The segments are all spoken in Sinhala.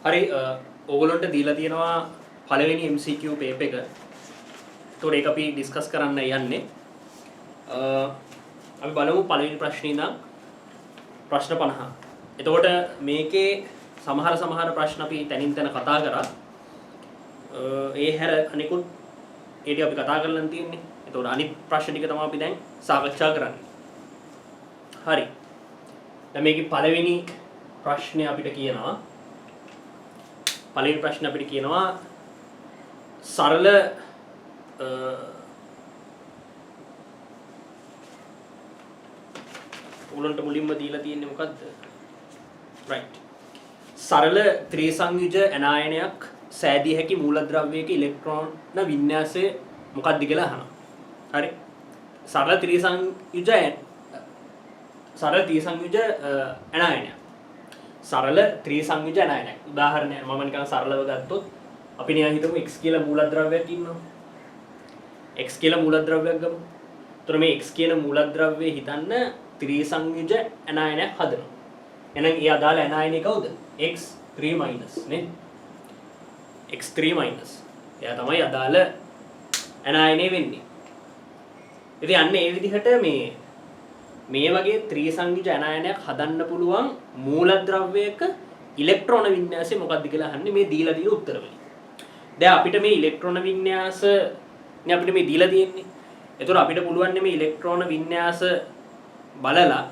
හරි ඕගොල්ලන්ට දීලා තියෙනවා පළවෙනි MCQ පේපර් එක. ඒතකොට ඒක අපි ඩිස්කස් කරන්න යන්නේ. අපි බලමු පළවෙනි ප්‍රශ්නේ ඉඳන් ප්‍රශ්න 50. එතකොට මේකේ සමහර ප්‍රශ්න අපි තනින් තන කතා කරා. ඒ හැර අනිකුත් ඒ ටික අපි කතා කරලා තියෙන්නේ. එතකොට අනිත් ප්‍රශ්න ටික තමයි අපි දැන් සාකච්ඡා කරන්නේ. හරි. දැන් මේකේ පළවෙනි ප්‍රශ්නේ අපිට කියනවා සරල උලන්ට මුලින්ම දීලා තියෙන්නේ මොකද්ද? right. සරල ත්‍රිසංයුජ ඇනායනයක් සෑදිය හැකි මූලද්‍රව්‍යයක ඉලෙක්ට්‍රෝන වින්‍යාසය මොකක්ද කියලා අහනවා. හරි. සරල ත්‍රිසංයුජ ඇනායනයක්. සරල ත්‍රිසංයුජ ඇනායනයක්. උදාහරණයක් මම නිකන් සරලව ගත්තොත් අපි නිකන් හිතමු x කියලා මූලද්‍රව්‍යයක් ඉන්නවා. x කියලා මූලද්‍රව්‍යයක් ගමු. එතකොට මේ x කියන මූලද්‍රව්‍යය හිතන්න ත්‍රිසංයුජ ඇනායනයක් හදනවා. එහෙනම් ඒ අදාළ ඇනායනය කවුද? x3 නේ. x3 එයා තමයි අදාළ ඇනායනය වෙන්නේ. ඉතින් අන්න ඒ විදිහට මේ වගේ ත්‍රිසංයුජ ඇනායනයක් හදන්න පුළුවන් මූලද්‍රව්‍යයක ඉලෙක්ට්‍රෝන වින්‍යාසය මොකක්ද කියලා අහන්නේ මේ දීලා තියෙන උත්තර වලින්. දැන් අපිට මේ ඉලෙක්ට්‍රෝන වින්‍යාස නේ අපිට මේ දීලා තියෙන්නේ. ඒතර අපිට පුළුවන් මේ ඉලෙක්ට්‍රෝන වින්‍යාස බලලා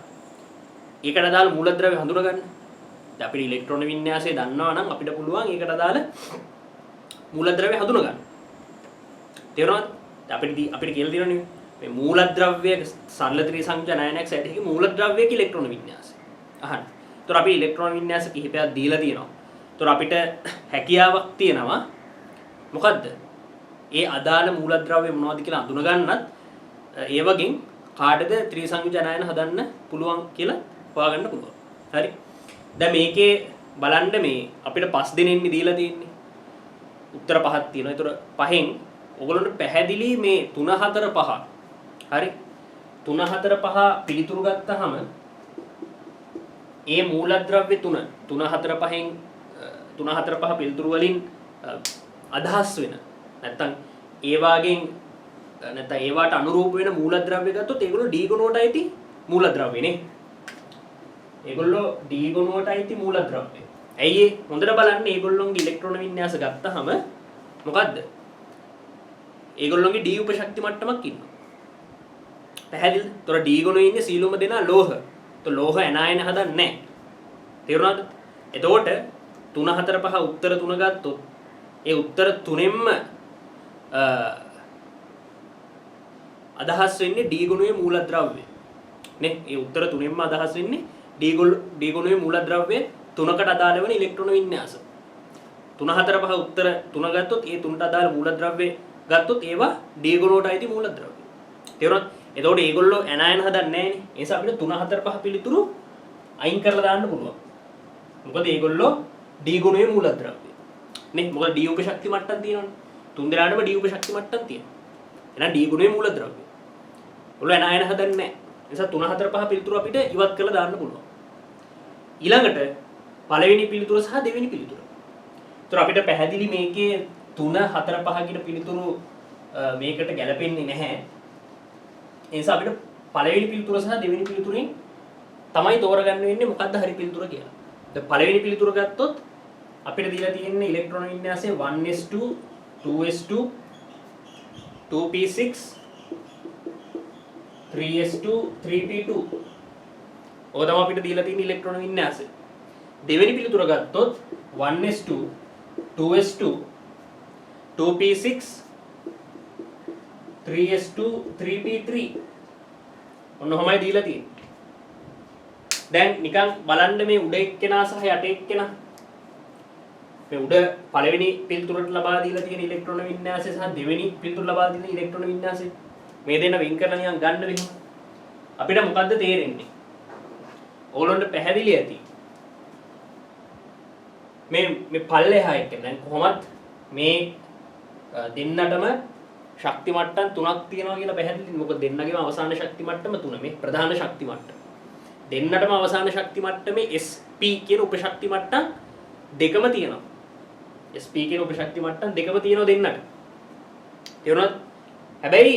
ඒකට අදාළ මූලද්‍රව්‍ය හඳුනා ගන්න. දැන් අපිට ඉලෙක්ට්‍රෝන වින්‍යාසය දන්නවා නම් අපිට පුළුවන් ඒකට අදාළ මූලද්‍රව්‍ය හඳුනා ගන්න. තේරුණාද? අපිට කියලා තියෙනනේ මේ මූලද්‍රව්‍ය සරල ත්‍රිසංයුජ ඇනායනයක් සැටි මූලද්‍රව්‍යයක ඉලෙක්ට්‍රෝන වින්‍යාසය. අහන්න. ඒතර අපි ඉලෙක්ට්‍රෝන වින්‍යාස කිහිපයක් දීලා තියෙනවා. ඒතර අපිට හැකියාවක් තියෙනවා මොකද්ද? ඒ අදාළ මූලද්‍රව්‍ය මොනවද කියලා අඳුන ගන්නත් ඒ වගේ කාටද ත්‍රිසංයුජ ඇනායන හදන්න පුළුවන් කියලා හොයාගන්න පුළුවන්. හරි. දැන් මේකේ බලන්න මේ අපිට 5 දිනෙන්නේ දීලා තියෙන්නේ. උත්තර 5ක් තියෙනවා. ඒතර 5න් ඔයගොල්ලන්ට පැහැදිලි මේ 3 4 5 හරි 3 4 5 පිළිතුරු ගත්තාම ඒ මූලද්‍රව්‍ය 3 4 5න් 3 4 5 පිළිතුරු වලින් අදහස් වෙන නැත්තම් ඒ වාගෙන් නැත්තම් ඒවට අනුරූප වෙන මූලද්‍රව්‍ය ගත්තොත් ඒගොල්ලෝ D ගුණයට අයිති මූලද්‍රව්‍ය නේ. ඒගොල්ලෝ D ගුණයට අයිති මූලද්‍රව්‍ය. ඇයි ඒ හොඳට බලන්න ඒගොල්ලොන්ගේ ඉලෙක්ට්‍රෝන වින්‍යාස ගත්තාම මොකද්ද? ඒගොල්ලොන්ගේ D උපශක්ති මට්ටමක් ඉන්නවා. පැහැදිලිද? ඒතොර D ගුණයේ ඉන්නේ සීලොම දෙන ලෝහ. તો ලෝහ ඇනායන හදන්නේ නැහැ. තේරුණාද? එතකොට 3 4 5 උත්තර 3 ගත්තොත් ඒ උත්තර තුනෙන්ම අදහස් වෙන්නේ D ගුණයේ මූලද්‍රව්‍ය. නේ? ඒ උත්තර තුනෙන්ම අදහස් වෙන්නේ D ගුණයේ මූලද්‍රව්‍ය තුනකට අදාළ වෙන ඉලෙක්ට්‍රෝන වින්‍යාස. 3 4 5 උත්තර 3 ගත්තොත් ඒ තුනට අදාළ මූලද්‍රව්‍ය ගත්තොත් ඒවා D ගුණයට අයිති මූලද්‍රව්‍ය. තේරුණාද? එතකොට ඒගොල්ලෝ ඇනායන හදන්නේ නැහැ නේ. ඒ නිසා අපිට 3 4 5 පිළිතුරු අයින් කරලා දාන්න පුළුවන්. මොකද ඒගොල්ලෝ D ගුණයේ මූලද්‍රව්‍ය. නේ? මොකද D උපශක්ති මට්ටම් තියෙනවනේ. තුන් දෙනාටම D උපශක්ති මට්ටම් තියෙනවා. එහෙනම් D ගුණයේ මූලද්‍රව්‍ය. ඔයගොල්ලෝ ඇනායන හදන්නේ නැහැ. ඒ නිසා 3 4 5 පිළිතුරු අපිට ඉවත් කරලා දාන්න පුළුවන්. ඊළඟට පළවෙනි පිළිතුර සහ දෙවෙනි පිළිතුර. ඒතර අපිට පැහැදිලි මේකේ 3 4 5 කියන පිළිතුරු මේකට ගැලපෙන්නේ නැහැ. ඒ නිසා අපිට පළවෙනි පිළිතුර සහ දෙවෙනි පිළිතුරෙන් තමයි තෝරගන්න වෙන්නේ මොකක්ද හරි පිළිතුර කියලා. දැන් පළවෙනි පිළිතුර ගත්තොත් අපිට දීලා තියෙන්නේ ඉලෙක්ට්‍රෝන වින්‍යාසය 1s2 2s2 2p6 3s2 3p2. ඔය තමයි අපිට දීලා තියෙන ඉලෙක්ට්‍රෝන වින්‍යාසය. දෙවෙනි පිළිතුර ගත්තොත් 1s2 2s2 2p6 3s2 3p3 ඔන්න ඔහමයි දීලා තියෙන්නේ. දැන් නිකන් බලන්න මේ උඩ එක්කෙනා සහ යට එක්කෙනා මේ උඩ පළවෙනි පිළිතුරට ලබා දීලා තියෙන ඉලෙක්ට්‍රෝන වින්‍යාසය සහ දෙවෙනි පිළිතුර ලබා දෙන ඉලෙක්ට්‍රෝන වින්‍යාසය මේ දෙන්න වෙන් කරලා නිකන් ගන්න වෙනවා. අපිට මොකද්ද තේරෙන්නේ? ඕගොල්ලන්ට පැහැදිලි ඇති. මේ පල්ලෙහා එක්කෙනා දැන් කොහොමත් මේ දෙන්නටම ශක්ති මට්ටම් තුනක් තියෙනවා කියලා පැහැදිලිද? මොකද දෙන්නගේම අවසාන ශක්ති මට්ටම තුන මේ ප්‍රධාන ශක්ති මට්ටම. දෙන්නටම අවසාන ශක්ති මට්ටමේ SP කියන උපශක්ති මට්ටම් දෙකම තියෙනවා. sp කියන උපශක්ති මට්ටම් දෙකම තියෙනවා දෙන්නට. තේරුණාද? හැබැයි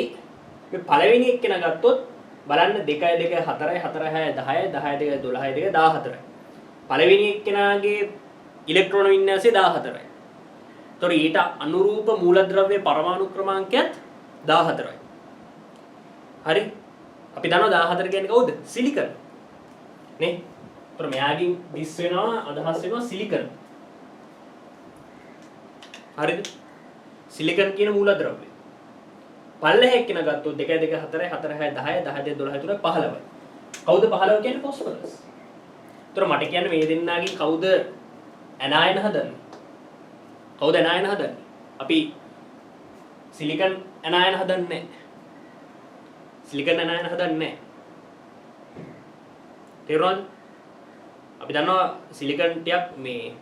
මේ පළවෙනි එක්කෙනා ගත්තොත් බලන්න 2 2 4 4 6 10 10 2 12 2 14යි. පළවෙනි එක්කෙනාගේ ඉලෙක්ට්‍රෝන වින්‍යාසය 14යි. ඒතොර ඊට අනුරූප මූලද්‍රව්‍ය පරමාණු ක්‍රමාංකයත් 14යි. හරි? අපි දන්නවා 14 කියන්නේ කවුද? සිලිකන්. නේ? ඒතොර මෙයාගෙන් දිස් වෙනවා අදහස් වෙනවා සිලිකන්. හරිද? සිලිකන් කියන මූලද්‍රව්‍ය. පල්ලෙහ එක්කෙන ගත්තොත් 2 2 4 4 6 10 10 12 3 15යි. කවුද 15 කියන්නේ? ෆොස්ෆරස්. ඒතොර මට කියන්න මේ දෙන්නාගෙන් කවුද ඇනායන හදන්නේ? කවුද ඇනායන හදන්නේ? අපි සිලිකන් ඇනායන හදන්නේ නැහැ. සිලිකන් ඇනායන හදන්නේ නැහැ. තේරුණාද? අපි දන්නවා සිලිකන් ටිකක් මේ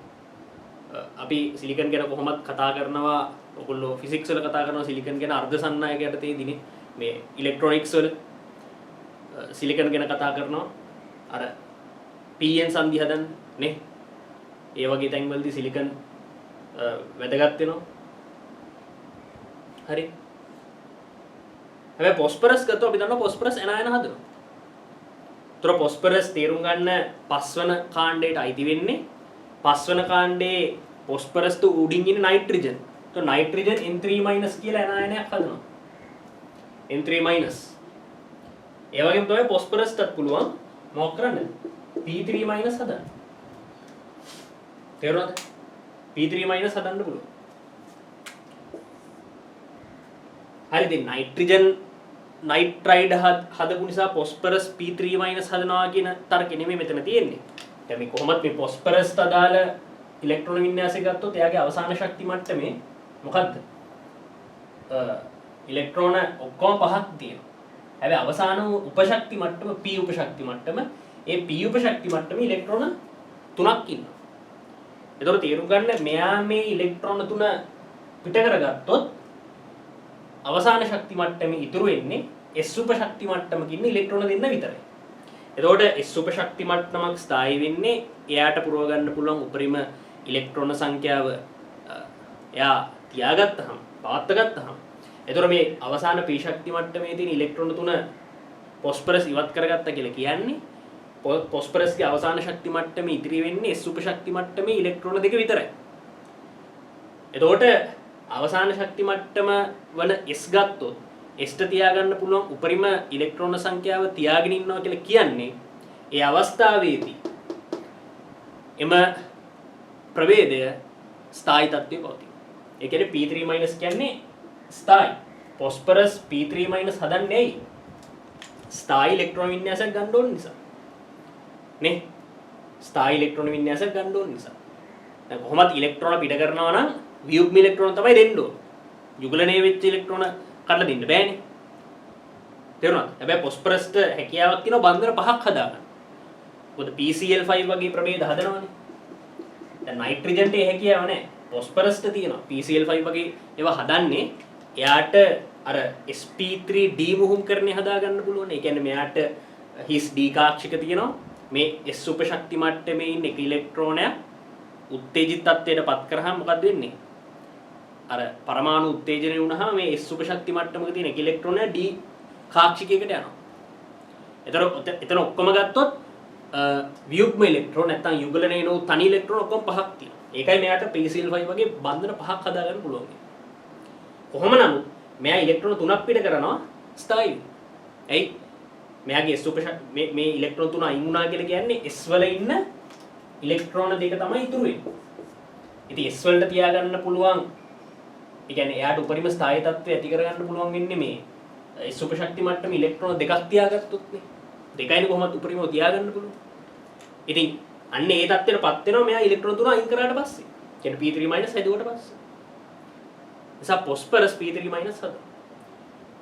අපි සිලිකන් ගැන කොහොමද කතා කරනවා? ඔයගොල්ලෝ ෆිසික්ස් වල කතා කරනවා සිලිකන් ගැන අර්ධ සන්නායකයට තේදිනේ. මේ ඉලෙක්ට්‍රොනික්ස් වල සිලිකන් ගැන කතා කරනවා. අර pn සංදි හදන්න නේ. ඒ වගේ තැන්වලදී සිලිකන් වැදගත් වෙනවා. හරි. හැබැයි ෆොස්ෆරස් ගත්තොත් අපි දන්නවා ෆොස්ෆරස් ඇනායන හදනවා. ඒතර ෆොස්ෆරස් තේරුම් ගන්න පස්වන කාණ්ඩයට අයිති වෙන්නේ පස්වන කාණ්ඩේ ෆොස්ෆරස් තු උඩින් ඉන්නේ නයිට්‍රජන්. ඒතර නයිට්‍රජන් N3- කියලා ඇනායනයක් හදනවා. N3-. ඒ වගේම තමයි ෆොස්ෆරස්ටත් පුළුවන් මොකක් කරන්නද? P3- හදන්න. තේරුණාද? P3- හදන්න පුළුවන්. හරි දැන් නයිට්‍රජන් නයිට්‍රයිඩ් හදපු නිසා ෆොස්ෆරස් P3- හදනවා කියන තර්කෙ නෙමෙයි මෙතන තියෙන්නේ. දැන් මේ කොහොමද මේ ෆොස්ෆරස්ට අදාළ ඉලෙක්ට්‍රෝන වින්‍යාසය ගත්තොත් එයාගේ අවසාන ශක්ති මට්ටමේ මොකද්ද? ඉලෙක්ට්‍රෝන ඔක්කොම 5ක් තියෙනවා. හැබැයි අවසාන උපශක්ති මට්ටම P උපශක්ති මට්ටම. ඒ P උපශක්ති මට්ටමේ ඉලෙක්ට්‍රෝන 3ක් ඉන්නවා. ඒතකොට තේරුම් ගන්න මෙයා මේ ඉලෙක්ට්‍රෝන 3 පිට කරගත්තොත් අවසාන ශක්ති මට්ටමේ ඉතුරු වෙන්නේ S උපශක්ති මට්ටමක ඉන්න ඉලෙක්ට්‍රෝන දෙන්න විතරයි. එතකොට S උපශක්ති මට්ටමක් ස්ථායී වෙන්නේ එයාට පුරව ගන්න පුළුවන් උපරිම ඉලෙක්ට්‍රෝන සංඛ්‍යාව එයා තියාගත්තහම පවත්වාගත්තහම එතකොට මේ අවසාන P ශක්ති මට්ටමේ තියෙන ඉලෙක්ට්‍රෝන 3 ෆොස්ෆරස් ඉවත් කරගත්තා කියලා කියන්නේ ෆොස්ෆරස්ගේ අවසාන ශක්ති මට්ටමේ ඉතිරි වෙන්නේ S උපශක්ති මට්ටමේ ඉලෙක්ට්‍රෝන දෙක විතරයි. එතකොට අවසාන ශක්ති මට්ටම වන S ගත්තොත් Sට තියාගන්න පුළුවන් උපරිම ඉලෙක්ට්‍රෝන සංඛ්‍යාව තියාගෙන ඉන්නවා කියලා කියන්නේ ඒ අවස්ථාවේදී එම ප්‍රවේදය ස්ථායී තත්ත්වයේ පවතී. ඒ කියන්නේ P3- කියන්නේ ස්ථායී. ෆොස්ෆරස් P3- හදන්නේ ඇයි? ස්ථායී ඉලෙක්ට්‍රෝන වින්‍යාසයක් ගන්න ඕන නිසා. නේ? ස්ථායී ඉලෙක්ට්‍රෝන වින්‍යාසයක් ගන්න ඕන නිසා. දැන් කොහොමද ඉලෙක්ට්‍රෝන පිට කරනවා නම් වියුග්ම ඉලෙක්ට්‍රෝන තමයි දෙන්න ඕන. යුගලනයේ වෙච්ච ඉලෙක්ට්‍රෝන කඩලා දෙන්න බෑනේ. තේරුණාද? හැබැයි ෆොස්ෆරස්ට හැකියාවක් තියෙනවා බන්ධන 5ක් හදාගන්න. මොකද PCl5 වගේ ප්‍රභේද හදනවනේ. දැන් නයිට්‍රජන්ට ඒ හැකියාව නැහැ. ෆොස්ෆරස්ට තියෙනවා. PCl5 වගේ ඒවා හදන්නේ එයාට අර sp3d මුහුම්කරණය හදාගන්න පුළුවන්. ඒ කියන්නේ මෙයාට හිස් d කාක්ෂික තියෙනවා. මේ S උපශක්ති මට්ටමේ ඉන්න එක ඉලෙක්ට්‍රෝනයක් උත්තේජිත තත්ත්වයට පත් කරාම මොකද වෙන්නේ? අර පරමාණු උත්තේජනය වුණාම මේ S උපශක්ති මට්ටමක තියෙන ඉලෙක්ට්‍රෝනය D කාක්ෂිකයකට යනවා. එතන ඔක්කොම ගත්තොත් වියුග්ම ඉලෙක්ට්‍රෝන නැත්නම් යුගලනයේ නෝ තනි ඉලෙක්ට්‍රෝන ඔක්කොම 5ක් තියෙනවා. ඒකයි මෙයාට PCl5 වගේ බන්ධන 5ක් හදාගන්න පුළුවන්. කොහොම නමුත් මෙයා ඉලෙක්ට්‍රෝන 3ක් පිට කරනවා ස්ථායී. එයි මෙයාගේ S උපශක්ති මේ ඉලෙක්ට්‍රෝන 3 අයින් වුණා කියලා කියන්නේ S වල ඉන්න ඉලෙක්ට්‍රෝන දෙක තමයි ඉතුරු වෙන්නේ. ඉතින් S වලට තියාගන්න පුළුවන් ඒ කියන්නේ එයාට උපරිම ස්ථායී තත්ත්වය ඇති කරගන්න පුළුවන් වෙන්නේ මේ S උපශක්ති මට්ටමේ ඉලෙක්ට්‍රෝන දෙකක් තියාගත්තොත් නේ. දෙකයිනේ කොහොමද උපරිමව තියාගන්න පුළුවන්. ඉතින් අන්න ඒ තත්ත්වෙටපත් වෙනවා මෙයා ඉලෙක්ට්‍රෝන 3 අයින් කරාට පස්සේ. කියන්නේ P3- හැදුවට පස්සේ. නිසා ෆොස්ෆරස් P3- හදනවා.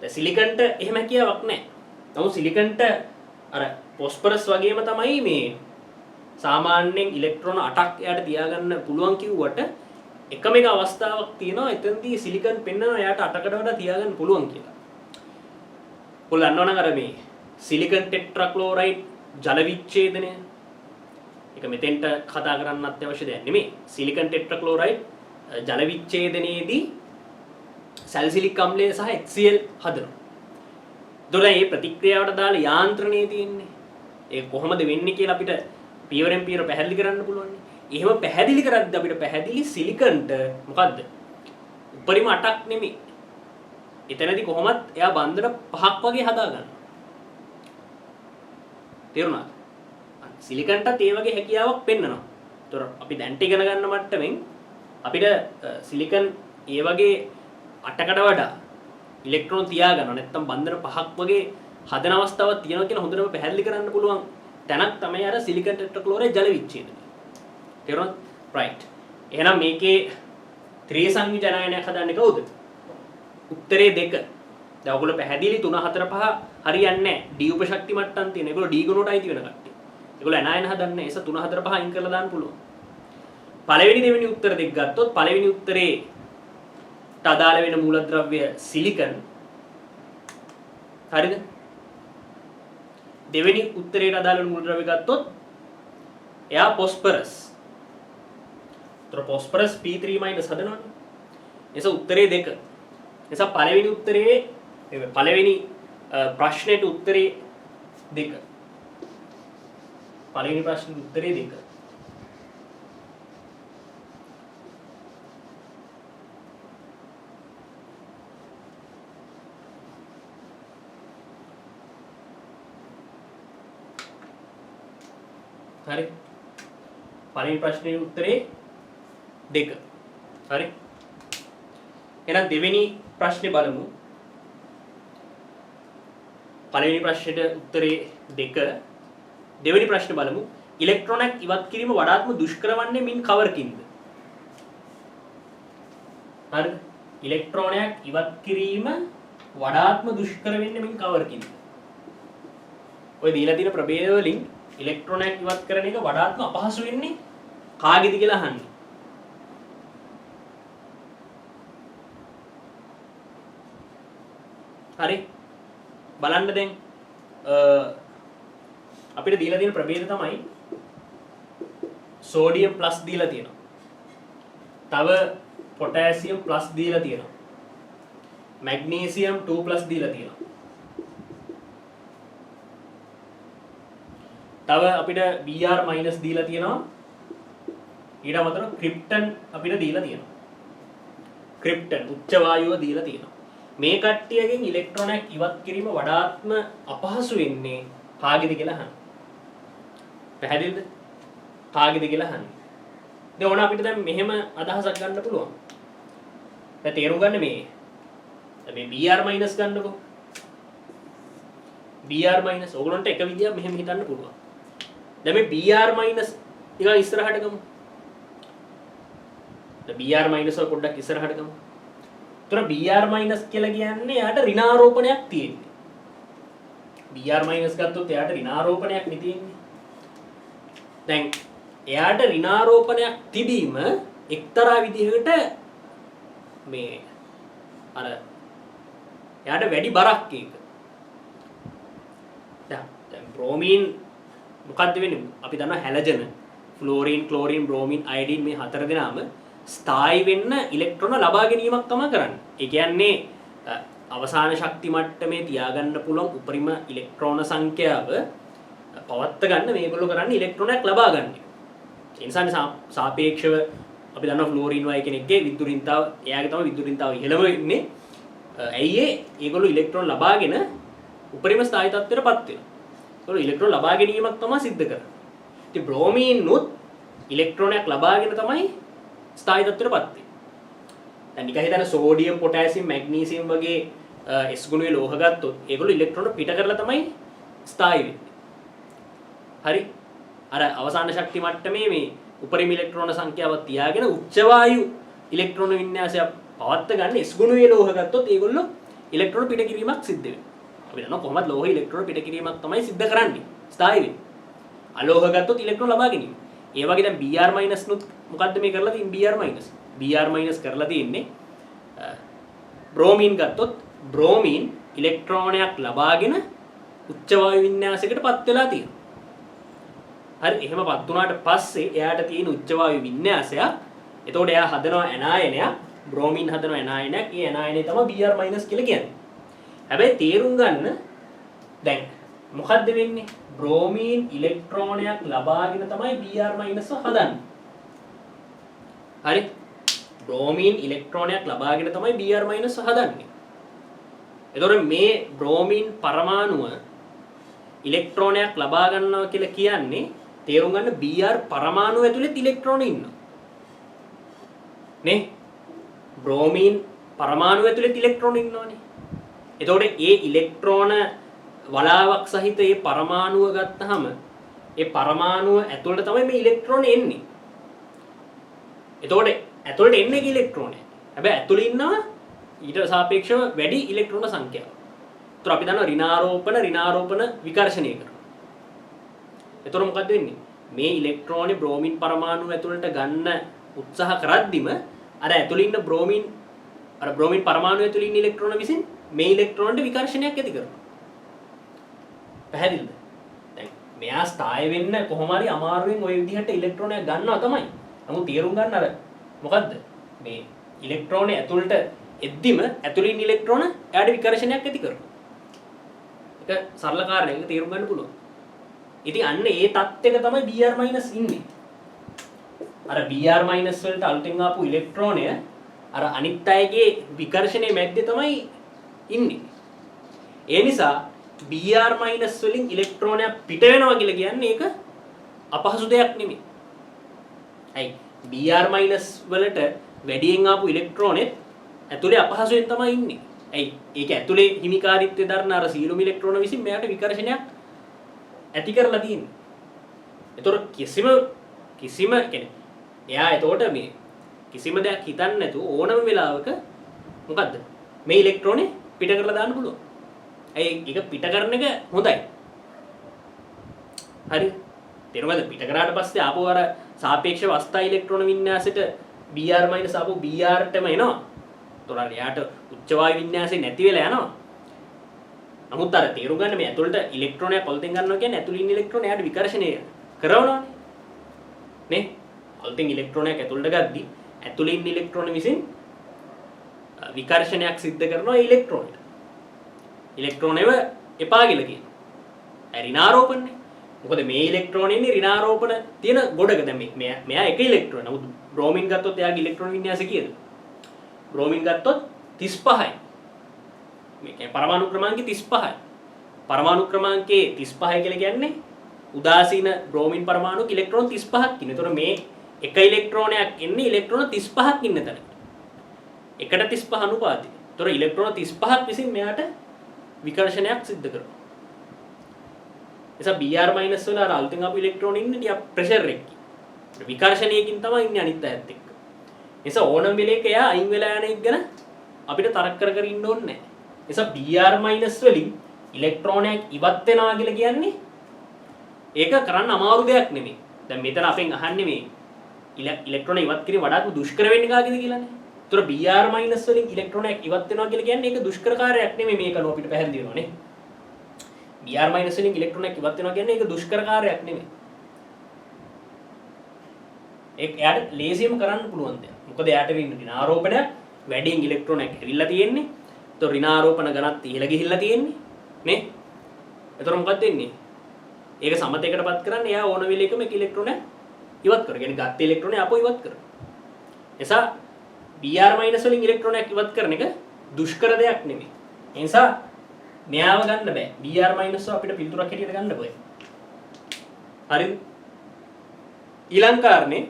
දැන් සිලිකන්ට එහෙම හැකියාවක් නැහැ. නමුත් සිලිකන්ට අර ෆොස්ෆරස් වගේම තමයි මේ සාමාන්‍යයෙන් ඉලෙක්ට්‍රෝන 8ක් එයාට තියාගන්න පුළුවන් කිව්වට එකම එක අවස්ථාවක් තියෙනවා එතනදී සිලිකන් පෙන්වනවා එයාට 8කට වඩා තියාගන්න පුළුවන් කියලා. ඔයාලා දන්නවනම් අර මේ සිලිකන් ටෙට්‍රාක්ලෝරයිඩ් ජල විච්ඡේදනය ඒක මෙතෙන්ට කතා කරන්නත් අවශ්‍ය දෙයක් නෙමෙයි. සිලිකන් ටෙට්‍රාක්ලෝරයිඩ් ජල විච්ඡේදනයේදී සැලිසිලික් අම්ලය සහ HCl හදනවා. ඒතකොට මේ ප්‍රතික්‍රියාවට දාලා යාන්ත්‍රණයේ තියෙන්නේ. ඒක කොහොමද වෙන්නේ කියලා අපිට පියවරෙන් පියවර පැහැදිලි කරන්න පුළුවන්. එහෙම පැහැදිලි කරද්දී අපිට පැහැදිලි සිලිකන්ට මොකද්ද? උපරිම 8ක් නෙමෙයි. එතනදී කොහොමත් එයා බන්ධන 5ක් වගේ හදා ගන්නවා. තේරුණාද? සිලිකන්ටත් ඒ වගේ හැකියාවක් පෙන්වනවා. ඒතොර අපි දැන්ට ඉගෙන ගන්න මට්ටමින් අපිට සිලිකන් ඒ වගේ 8කට වඩා ඉලෙක්ට්‍රෝන තියා ගන්න නැත්නම් බන්ධන 5ක් වගේ හදන අවස්ථාවක් තියෙනවා කියලා හොඳටම පැහැදිලි කරන්න පුළුවන් තැනක් තමයි අර සිලිකන් ටෙට්‍රාක්ලෝරයිඩ් ජල විච්ඡේදනය. තේරුණාද? රයිට්. එහෙනම් මේකේ ත්‍රිසංයෝජනයක් හදන්නේ කවුද? උත්තරේ 2. දැන් ඔයගොල්ලෝ පැහැදිලි 3 4 5 හරියන්නේ නැහැ. D උපශක්ති මට්ටම් තියෙන. ඒගොල්ලෝ D ගුණයට අයිති වෙන කට්ටිය. ඒගොල්ලෝ ඇනායන හදන්නේ. ඒස 3 4 5 අයින් කරලා දාන්න පුළුවන්. පළවෙනි දෙවෙනි උත්තර දෙක ගත්තොත් පළවෙනි උත්තරේට අදාළ වෙන මූලද්‍රව්‍ය සිලිකන්. හරිද? දෙවෙනි උත්තරේට අදාළ වෙන මූලද්‍රව්‍ය ගත්තොත් එයා phosphorus. ඒතර phosphorus P3 හදනවනේ. ඒස උත්තරේ 2. නිසා පළවෙනි උත්තරේ පළවෙනි ප්‍රශ්නෙට උත්තරේ 2. පළවෙනි ප්‍රශ්නෙට උත්තරේ 2. හරි. පළවෙනි ප්‍රශ්නේ උත්තරේ 2. හරි. එහෙනම් දෙවෙනි ප්‍රශ්නේ බලමු. පළවෙනි ප්‍රශ්නෙට උත්තරේ 2. දෙවෙනි ප්‍රශ්නේ බලමු. ඉලෙක්ට්‍රෝනයක් ඉවත් කිරීම වඩාත්ම දුෂ්කර වන්නේ මින් කවරකින්ද? හරිද? ඉලෙක්ට්‍රෝනයක් ඉවත් කිරීම වඩාත්ම දුෂ්කර වෙන්නේ මින් කවරකින්ද? ඔය දීලා තියෙන ප්‍රභේද වලින් ඉලෙක්ට්‍රෝනයක් ඉවත් කරන එක වඩාත්ම අපහසු වෙන්නේ කාගේද කියලා අහන්නේ. හරි බලන්න දැන් අපිට දීලා තියෙන ප්‍රභේද තමයි සෝඩියම් ප්ලස් දීලා තියෙනවා. තව පොටෑසියම් ප්ලස් දීලා තියෙනවා. මැග්නීසියම් 2 ප්ලස් දීලා තියෙනවා. තව අපිට Br මයිනස් දීලා තියෙනවා. ඊට අමතරව ක්‍රිප්ටන් අපිට දීලා තියෙනවා. ක්‍රිප්ටන් උච්ච වායුව දීලා තියෙනවා. මේ කට්ටියගෙන් ඉලෙක්ට්‍රෝනයක් ඉවත් කිරීම වඩාත්ම අපහසු වෙන්නේ කාගේද කියලා අහන්න. පැහැදිලිද? කාගේද කියලා අහන්න. දැන් ඕන අපිට දැන් මෙහෙම අදහසක් ගන්න පුළුවන්. දැන් තේරුම් ගන්න මේ Br මයිනස් ගන්නකො. Br මයිනස් ඕගොල්ලන්ට එක විදියක් මෙහෙම හිතන්න පුළුවන්. දැන් මේ Br මයිනස් ටික ඉස්සරහට ගමු. දැන් Br මයිනස් වල පොඩ්ඩක් ඉස්සරහට ගමු. ඒතර Br මයිනස් කියලා කියන්නේ යාට ඍණාරෝපණයක් තියෙන්නේ. Br මයිනස් ගත්තොත් එයාට ඍණාරෝපණයක් නේ තියෙන්නේ. දැන් එයාට ඍණාරෝපණයක් තිබීම එක්තරා විදිහකට මේ අර එයාට වැඩි බරක් ඒක. දැන් බ්‍රෝමීන් මොකද්ද වෙන්නේ? අපි දන්නවා හැලජන, ෆ්ලෝරින්, ක්ලෝරින්, බ්‍රෝමීන්, අයඩීන් මේ හතර දෙනාම ස්ථායි වෙන්න ඉලෙක්ට්‍රෝන ලබා ගැනීමක් තමයි කරන්නේ. ඒ කියන්නේ අවසාන ශක්ති මට්ටමේ තියාගන්න පුළුවන් උපරිම ඉලෙක්ට්‍රෝන සංඛ්‍යාව පවත්ත ගන්න මේගොල්ලෝ කරන්නේ ඉලෙක්ට්‍රෝනයක් ලබා ගන්න. ඒ නිසා සාපේක්ෂව අපි දන්නවා ෆ්ලෝරින් වගේ කෙනෙක්ගේ විදුලින්තාව එයාගේ තමයි විදුලින්තාව ඉහළම වෙන්නේ. ඇයි ඒගොල්ලෝ ඉලෙක්ට්‍රෝන ලබාගෙන උපරිම ස්ථායි තත්ත්වයටපත් වෙනවා. ඒගොල්ලෝ ඉලෙක්ට්‍රෝන ලබා ගැනීමක් තමයි සිද්ධ කරන්නේ. ඉතින් බ්‍රෝමීන් උත් ඉලෙක්ට්‍රෝනයක් ලබාගෙන තමයි ස්ථායි තත්ත්වයටපත් වෙන්නේ. දැන් නිකන් හිතන්න සෝඩියම්, පොටෑසියම්, මැග්නීසියම් වගේ S ගුණයේ ලෝහ ගත්තොත් ඒගොල්ලෝ ඉලෙක්ට්‍රෝන පිට කරලා තමයි ස්ථායි වෙන්නේ. හරි? අර අවසාන ශක්ති මට්ටමේ මේ උපරිම ඉලෙක්ට්‍රෝන සංඛ්‍යාවක් තියාගෙන උච්ච වායු ඉලෙක්ට්‍රෝන වින්‍යාසය පවත්ත ගන්න S ගුණයේ ලෝහ ගත්තොත් ඒගොල්ලෝ ඉලෙක්ට්‍රෝන පිට කිරීමක් සිද්ධ වෙනවා. අපි දන්නවා කොහොමද ලෝහ ඉලෙක්ට්‍රෝන පිට කිරීමක් තමයි සිද්ධ කරන්නේ. ස්ථායි වෙන්නේ. අලෝහ ගත්තොත් ඉලෙක්ට්‍රෝන ලබා ගැනීම. ඒ වගේ දැන් Br මයිනස් නුත් මොකද්ද මේ කරලා තියෙන්නේ? Br minus. Br මයිනස් කරලා තියෙන්නේ බ්‍රෝමීන් ගත්තොත් බ්‍රෝමීන් ඉලෙක්ට්‍රෝනයක් ලබාගෙන උච්ච වායු වින්‍යාසයකටපත් වෙලා තියෙනවා. හරි එහෙමපත් වුණාට පස්සේ එයාට තියෙන උච්ච වායු වින්‍යාසය එතකොට එයා හදනවා ඇනායනයක් බ්‍රෝමීන් හදනවා ඇනායනයක් ඒ ඇනායනය තමයි Br- කියලා කියන්නේ. හැබැයි තේරුම් ගන්න දැන් මොකද්ද වෙන්නේ? බ්‍රෝමීන් ඉලෙක්ට්‍රෝනයක් ලබාගෙන තමයි Br- හදන්නේ. හරි බ්‍රෝමීන් ඉලෙක්ට්‍රෝනයක් ලබාගෙන තමයි Br- හදන්නේ. එතකොට මේ බ්‍රෝමීන් පරමාණුව ඉලෙක්ට්‍රෝනයක් ලබා ගන්නවා කියලා කියන්නේ තේරුම් ගන්න Br පරමාණුව ඇතුළේ ඉලෙක්ට්‍රෝන ඉන්නවා. නේ? බ්‍රෝමීන් පරමාණුව ඇතුළේ ඉලෙක්ට්‍රෝන ඉන්නවනේ. එතකොට ඒ ඉලෙක්ට්‍රෝන වලාවක් සහිත ඒ පරමාණුව ගත්තාම ඒ පරමාණුව ඇතුළට තමයි මේ ඉලෙක්ට්‍රෝන එන්නේ. එතකොට ඇතුළට එන්නේ ඉලෙක්ට්‍රෝනය. හැබැයි ඇතුළේ ඉන්නවා ඊට සාපේක්ෂව වැඩි ඉලෙක්ට්‍රෝන සංඛ්‍යාවක්. ඒතර අපි දන්නවා ඍණාරෝපණ විකර්ෂණය කරනවා. ඒතර මොකද වෙන්නේ? මේ ඉලෙක්ට්‍රෝනේ බ්‍රෝමීන් පරමාණු ඇතුළට ගන්න උත්සාහ කරද්දිම අර ඇතුළේ ඉන්න බ්‍රෝමීන් පරමාණු ඇතුළේ ඉන්න ඉලෙක්ට්‍රෝන විසින් මේ ඉලෙක්ට්‍රෝනට විකර්ෂණයක් ඇති කරනවා. පැහැදිලිද? දැන් මෙයා ස්ථාය වෙන්න කොහොම හරි අමාරුවෙන් ওই විදිහට ඉලෙක්ට්‍රෝනයක් ගන්නවා තමයි. නමුත් තේරුම් ගන්න අර මොකද්ද? මේ ඉලෙක්ට්‍රෝනේ ඇතුළට එද්දිම ඇතුළේ ඉන්න ඉලෙක්ට්‍රෝන එයාට විකර්ෂණයක් ඇති කරනවා. ඒක සරල කාරණයක්. ඒක තේරුම් ගන්න පුළුවන්. ඉතින් අන්න ඒ தත්ත්වයක තමයි Br- ඉන්නේ. අර Br- වලට අලුතෙන් ආපු ඉලෙක්ට්‍රෝනය අර අනිත් අයගේ විකර්ෂණයේ මැද්දේ තමයි ඉන්නේ. ඒ නිසා Br- වලින් ඉලෙක්ට්‍රෝනයක් පිට වෙනවා කියලා කියන්නේ ඒක අපහසු දෙයක් නෙමෙයි. ඇයි? Br- වලට වැඩියෙන් ආපු ඉලෙක්ට්‍රෝනෙත් ඇතුලේ අපහසුයෙන් තමයි ඉන්නේ. ඇයි? ඒක ඇතුලේ හිමිකාරීත්වය දරන අර සීලුම ඉලෙක්ට්‍රෝන විසින් මෙයාට විකර්ෂණයක් ඇති කරලා තියෙන්නේ. ඒතොර කිසිම කියන්නේ එයා එතකොට මේ කිසිම දෙයක් හිතන්නේ නැතුව ඕනම වෙලාවක මොකද්ද? මේ ඉලෙක්ට්‍රෝනේ පිට කරලා දාන්න පුළුවන්. ඇයි ඒක පිට කරන එක හොඳයි. හරි. තේරුණාද? පිට කරාට පස්සේ ආපහු අර සාපේක්ෂ අවස්ථා ඉලෙක්ට්‍රෝන වින්‍යාසෙට Br- ආපහු Brටම එනවා. ඒතොර එයාට උච්ච වායු වින්‍යාසෙ නැති වෙලා යනවා. නමුත් අර තේරුම් ගන්න මේ ඇතුළට ඉලෙක්ට්‍රෝනයක් පොල්තෙන් ගන්නවා කියන්නේ ඇතුළේ ඉන්න ඉලෙක්ට්‍රෝන එයාට විකර්ෂණය කරනවානේ. නේ? පොල්තෙන් ඉලෙක්ට්‍රෝනයක් ඇතුළට ගද්දි ඇතුළේ ඉන්න ඉලෙක්ට්‍රෝන විසින් විකර්ෂණයක් සිද්ධ කරනවා ඒ ඉලෙක්ට්‍රෝනට. ඉලෙක්ට්‍රෝනේව එපා කියලා කියනවා. ඒ ඍණාරෝපණනේ. මොකද මේ ඉලෙක්ට්‍රෝනේ ඉන්නේ ඍණාරෝපණ තියෙන ගොඩක. දැන් මෙයා එක ඉලෙක්ට්‍රෝන. නමුත් බ්‍රෝමීන් ගත්තොත් එයාගේ ඉලෙක්ට්‍රෝන වින්‍යාසය කීයද? බ්‍රෝමීන් ගත්තොත් 35යි. මේ කියන්නේ පරමාණු ක්‍රමාංකය 35යි. පරමාණු ක්‍රමාංකයේ 35 කියලා කියන්නේ උදාසීන බ්‍රෝමීන් පරමාණු ඉලෙක්ට්‍රෝන 35ක් ඉන්නේ. ඒතකොට මේ එක ඉලෙක්ට්‍රෝනයක් එන්නේ ඉලෙක්ට්‍රෝන 35ක් ඉන්න තැන. එකට 35 අනුපාතය. ඒතකොට ඉලෙක්ට්‍රෝන 35ක් විසින් මෙයාට විකර්ෂණයක් සිද්ධ කරනවා. එසා Br- වල අර අලුතෙන් ආපු ඉලෙක්ට්‍රෝන ඉන්නේ ටික ප්‍රෙෂර් එකකින්. විකර්ෂණයකින් තමයි ඉන්නේ අනිත් අයත් එක්ක. එසා ඕනම වෙලේක එයා අයින් වෙලා යන එක ගැන අපිට තරක් කර ඉන්න ඕනේ නැහැ. එසා Br- වලින් ඉලෙක්ට්‍රෝනයක් ඉවත් වෙනවා කියලා කියන්නේ ඒක කරන්න අමාරු දෙයක් නෙමෙයි. දැන් මෙතන අපෙන් අහන්නේ මේ ඉලෙක්ට්‍රෝන ඉවත් කිරීම වඩාත් දුෂ්කර වෙන්නේ කාගෙද කියලානේ. ඒතර Br- වලින් ඉලෙක්ට්‍රෝනයක් ඉවත් වෙනවා කියලා කියන්නේ ඒක දුෂ්කර කාර්යයක් නෙමෙයි මේක නෝ අපිට පැහැදිලි වෙනවානේ. Br- වලින් ඉලෙක්ට්‍රෝනයක් ඉවත් වෙනවා කියන්නේ ඒක දුෂ්කර කාර්යයක් නෙමෙයි. ඒක එයාට ලේසියෙන්ම කරන්න පුළුවන් දෙයක්. මොකද එයාට වෙන්නේ ඍණාරෝපණයක් වැඩියෙන් ඉලෙක්ට්‍රෝනයක් ඇවිල්ලා තියෙන්නේ. ඒතර ඍණාරෝපණ ගණත් ඉහළ ගිහිල්ලා තියෙන්නේ නේ. ඒතර මොකක්ද වෙන්නේ? ඒක සමතේකටපත් කරන්නේ එයා ඕන වෙලෙක මේක ඉලෙක්ට්‍රෝනයක් ඉවත් කරගෙන. කියන්නේ ගත්ත ඉලෙක්ට්‍රෝනය අපෝ ඉවත් කරනවා. එසා Br- වලින් ඉලෙක්ට්‍රෝනයක් ඉවත් කරන එක දුෂ්කර දෙයක් නෙමෙයි. ඒ නිසා මෙයාව ගන්න බෑ. Br- අපිට පිළිතුරක් හැටියට ගන්න බෑ. හරිද? ඊළඟ කාරණේ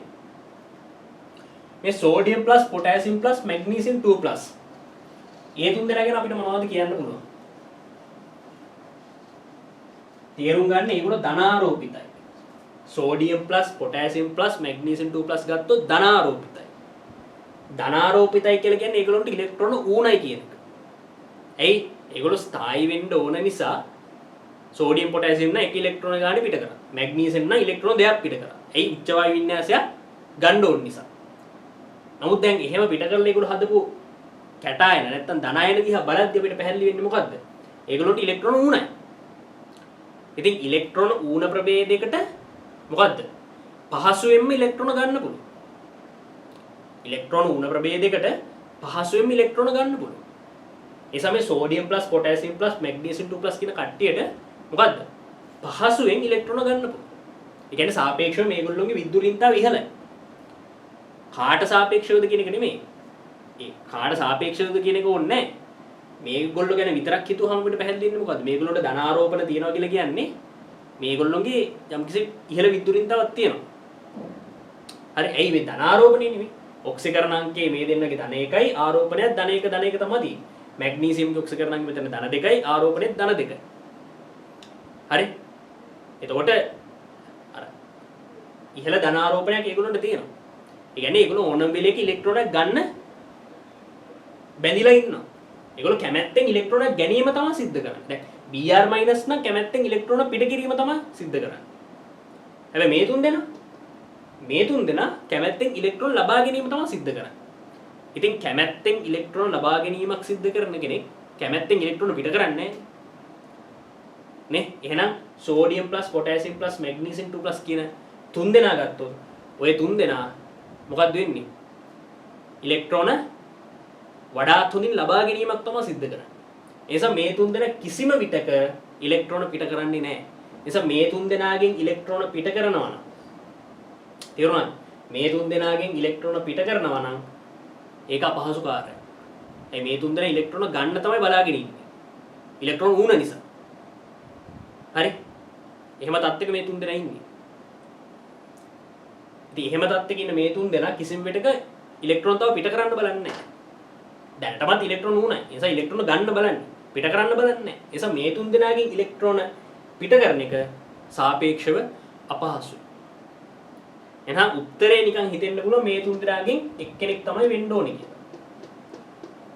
මේ sodium plus potassium plus magnesium 2 plus ඒ තුන් දෙනා ගැන අපිට මොනවද කියන්න පුළුවන්? තේරුම් ගන්න ඒගොල්ලෝ ධනාරෝපිතයි. Sodium plus potassium plus magnesium 2 plus ගත්තොත් ධනාරෝපිතයි. ධනාරෝපිතයි කියලා කියන්නේ ඒගොල්ලන්ට ඉලෙක්ට්‍රෝන ඌණයි කියන එක. ඇයි? ඒගොල්ලෝ ස්ථායි වෙන්න ඕන නිසා සෝඩියම් පොටෑසියම් නම් එක ඉලෙක්ට්‍රෝන ගන්න පිට කරා. මැග්නීසියම් නම් ඉලෙක්ට්‍රෝන දෙකක් පිට කරා. ඇයි? උච්ච වායු වින්‍යාසයක් ගන්න ඕන නිසා. නමුත් දැන් එහෙම පිට කරලා ඒගොල්ලෝ හදපු කැටායන නැත්තම් ධනායන දිහා බලද්දී අපිට පැහැදිලි වෙන්නේ මොකද්ද? ඒගොල්ලන්ට ඉලෙක්ට්‍රෝන ඌණයි. ඉතින් ඉලෙක්ට්‍රෝන ඌණ ප්‍රභේදයකට මොකද්ද? පහසුවෙන්ම ඉලෙක්ට්‍රෝන ගන්න පුළුවන්. ඉලෙක්ට්‍රෝන උණ ප්‍රභේදයකට පහසුවෙන්ම ඉලෙක්ට්‍රෝන ගන්න පුළුවන්. ඒ සමේ sodium plus potassium plus magnesium 2 plus කියන කට්ටියට මොකද්ද? පහසුවෙන් ඉලෙක්ට්‍රෝන ගන්න පුළුවන්. ඒ කියන්නේ සාපේක්ෂව මේගොල්ලෝගේ විද්‍යුලින්තාව ඉහළයි. කාට සාපේක්ෂවද කියන එක නෙමෙයි. ඒ කාට සාපේක්ෂවද කියන එක ඕනේ නැහැ. මේගොල්ලෝ ගැන විතරක් හිතුවහම අපිට පැහැදිලි වෙන්නේ මොකද්ද? මේගොල්ලෝට ධනාරෝපණ තියනවා කියලා කියන්නේ මේගොල්ලෝගේ යම්කිසි ඉහළ විද්‍යුලින්තාවක් තියෙනවා. හරි ඇයි මේ ධනාරෝපණය නෙමෙයි? ඔක්සිකරණාංකයේ මේ දෙන්නගේ ධන 1යි ආරෝපණයක් ධන 1 ධන 1 තමයි තියෙන්නේ. මැග්නීසියම්ගේ ඔක්සිකරණාංකය මෙතන ධන 2යි ආරෝපණයක් ධන 2යි. හරි. එතකොට අර ඉහළ ධනාරෝපණයක් ඒගොල්ලන්ට තියෙනවා. ඒ කියන්නේ ඒගොල්ලෝ ඕනම වෙලේක ඉලෙක්ට්‍රෝනයක් ගන්න බැඳිලා ඉන්නවා. ඒගොල්ලෝ කැමැත්තෙන් ඉලෙක්ට්‍රෝනයක් ගැනීම තමයි සිද්ධ කරන්නේ. දැන් Br- නම් කැමැත්තෙන් ඉලෙක්ට්‍රෝන පිට කිරීම තමයි සිද්ධ කරන්නේ. හැබැයි මේ තුන් දෙනා කැමැත්තෙන් ඉලෙක්ට්‍රෝන ලබා ගැනීම තමයි සිද්ධ කරන්නේ. ඉතින් කැමැත්තෙන් ඉලෙක්ට්‍රෝන ලබා ගැනීමක් සිද්ධ කරන කෙනෙක් කැමැත්තෙන් ඉලෙක්ට්‍රෝන පිට කරන්නේ නේ. එහෙනම් sodium plus potassium plus magnesium 2 plus කියන තුන් දෙනා ගත්තොත් ඔය තුන් දෙනා මොකද්ද වෙන්නේ? ඉලෙක්ට්‍රෝන වඩාත් හොඳින් ලබා ගැනීමක් තමයි සිද්ධ කරන්නේ. ඒ නිසා මේ තුන් දෙනා කිසිම විටක ඉලෙක්ට්‍රෝන පිට කරන්නේ නැහැ. ඒ නිසා මේ තුන් දෙනාගෙන් ඉලෙක්ට්‍රෝන පිට කරනවා නම් තේරුණාද? මේ තුන් දෙනාගෙන් ඉලෙක්ට්‍රෝන පිට කරනවා නම් ඒක අපහසු කාර්යයක්. ඒ මේ තුන් දෙනා ඉලෙක්ට්‍රෝන ගන්න තමයි බලාගෙන ඉන්නේ. ඉලෙක්ට්‍රෝන ඌන නිසා. හරි? එහෙම තත්ත්වයක මේ තුන් දෙනා ඉන්නේ. ඉතින් එහෙම තත්ත්වයක ඉන්න මේ තුන් දෙනා කිසිම විටක ඉලෙක්ට්‍රෝන තව පිට කරන්න බලන්නේ නැහැ. දැනටමත් ඉලෙක්ට්‍රෝන ඌනයි. ඒ නිසා ඉලෙක්ට්‍රෝන ගන්න බලන්නේ. පිට කරන්න බලන්නේ නැහැ. ඒ නිසා මේ තුන් දෙනාගෙන් ඉලෙක්ට්‍රෝන පිට කරන එක සාපේක්ෂව අපහසුයි. එහෙනම් උත්තරේ නිකන් හිතෙන්න පුළුවන් මේ තුන් දෙනාගෙන් එක්කෙනෙක් තමයි වෙන්න ඕනේ කියලා.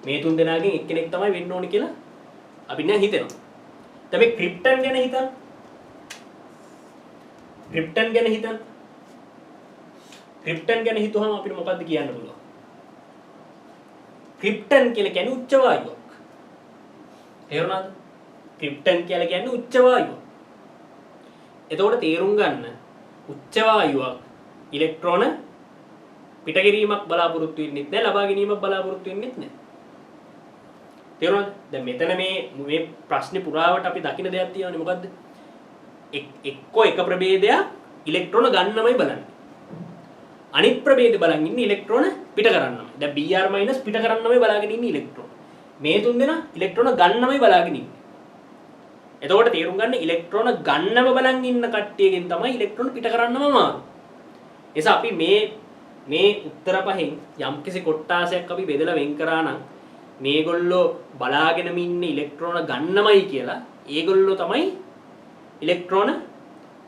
මේ තුන් දෙනාගෙන් එක්කෙනෙක් තමයි වෙන්න ඕනේ කියලා අපි නෑ හිතෙනවා. දැන් මේ ක්‍රිප්ටන් ගැන හිතන්න. ක්‍රිප්ටන් ගැන හිතුවම අපිට මොකද්ද කියන්න පුළුවන්? ක්‍රිප්ටන් කියලා කියන්නේ උච්ච වායුවක්. තේරුණාද? ක්‍රිප්ටන් කියලා කියන්නේ උච්ච වායුවක්. එතකොට තේරුම් ගන්න උච්ච වායුවක් ඉලෙක්ට්‍රෝන පිට කිරීමක් බලාපොරොත්තු වෙන්නේ නැහැ, ලබා ගැනීමක් බලාපොරොත්තු වෙන්නේ නැහැ. තේරුණාද? දැන් මෙතන මේ ප්‍රශ්නේ පුරාවට අපි දකින දෙයක් තියෙනවානේ මොකද්ද? එක්කෝ එක ප්‍රභේදයක් ඉලෙක්ට්‍රෝන ගන්නමයි බලන්නේ. අනිත් ප්‍රභේද බලන් ඉන්නේ ඉලෙක්ට්‍රෝන පිට කරන්නමයි. දැන් Br- පිට කරන්නමයි බලාගෙන ඉන්නේ ඉලෙක්ට්‍රෝන. මේ තුන් දෙනා ඉලෙක්ට්‍රෝන ගන්නමයි බලාගෙන ඉන්නේ. එතකොට තේරුම් ගන්න ඉලෙක්ට්‍රෝන ගන්නම බලන් ඉන්න කට්ටියගෙන් තමයි ඉලෙක්ට්‍රෝන පිට කරන්නම අමාරු. එසා අපි මේ උත්තර පහෙන් යම්කිසි කොටාසයක් අපි බෙදලා වෙන් කරා නම් මේගොල්ලෝ බලාගෙනම ඉන්නේ ඉලෙක්ට්‍රෝන ගන්නමයි කියලා. ඒගොල්ලෝ තමයි ඉලෙක්ට්‍රෝන